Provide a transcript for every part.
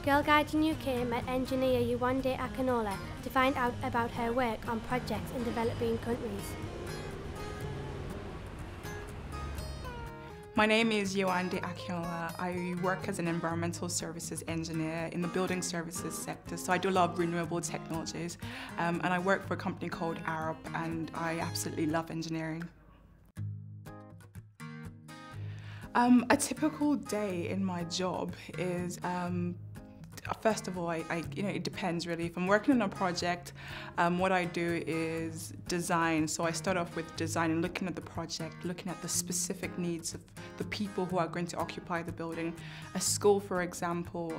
Girl Guiding UK met engineer Yewande Akinola to find out about her work on projects in developing countries. My name is Yewande Akinola. I work as an environmental services engineer in the building services sector, so I do a lot of renewable technologies. And I work for a company called Arup, and I absolutely love engineering. A typical day in my job is first of all, it depends really. If I'm working on a project, what I do is design. So I start off with design and looking at the project, looking at the specific needs of the people who are going to occupy the building. A school, for example,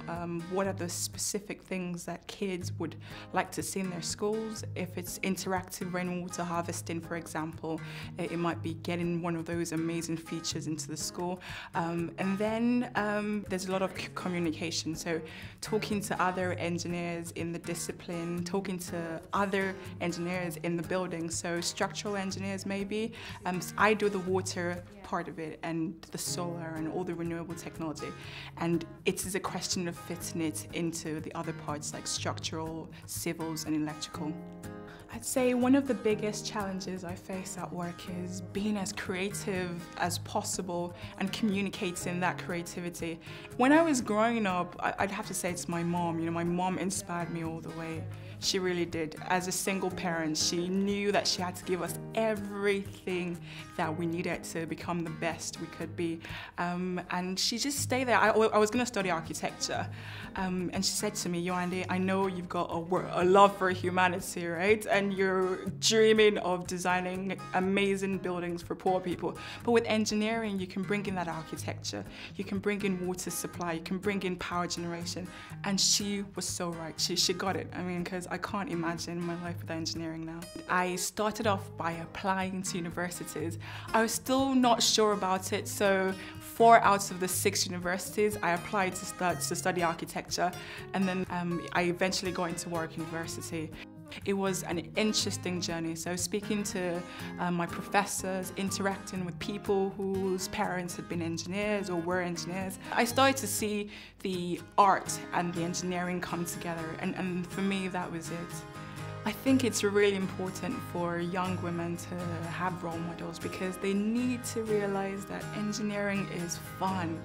what are the specific things that kids would like to see in their schools? If it's interactive rainwater harvesting, for example, it might be getting one of those amazing features into the school. And then there's a lot of communication. So talking to other engineers in the discipline, talking to other engineers in the building, so structural engineers maybe. I do the water part of it and the solar and all the renewable technology, and it is a question of fitting it into the other parts like structural, civils and electrical. I'd say one of the biggest challenges I face at work is being as creative as possible and communicating that creativity. When I was growing up, I'd have to say it's my mom. My mom inspired me all the way. She really did. As a single parent, she knew that she had to give us everything that we needed to become the best we could be. And she just stayed there. I was going to study architecture. And she said to me, Yewande, I know you've got a love for humanity, right? And you're dreaming of designing amazing buildings for poor people. But with engineering, you can bring in that architecture. You can bring in water supply. You can bring in power generation. And she was so right. She got it. I mean, because I can't imagine my life without engineering now. I started off by applying to universities. I was still not sure about it, so 4 out of the 6 universities I applied to study architecture, and then I eventually got into Warwick University. It was an interesting journey, so speaking to my professors, interacting with people whose parents had been engineers or were engineers, I started to see the art and the engineering come together, and for me that was it. I think it's really important for young women to have role models because they need to realize that engineering is fun.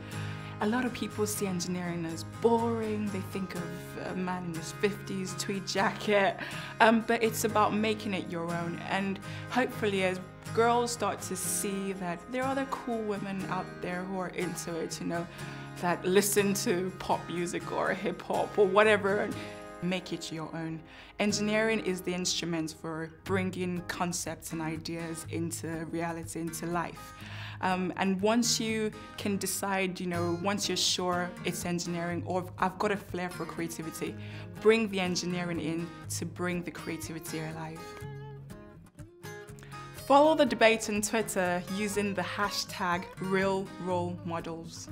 A lot of people see engineering as boring. They think of a man in his 50s, tweed jacket, but it's about making it your own. And hopefully as girls start to see that there are other cool women out there who are into it, that listen to pop music or hip hop or whatever, make it your own. Engineering is the instrument for bringing concepts and ideas into reality, into life. And once you can decide, once you're sure it's engineering or I've got a flair for creativity, bring the engineering in to bring the creativity alive. Follow the debate on Twitter using the hashtag #RealRoleModels.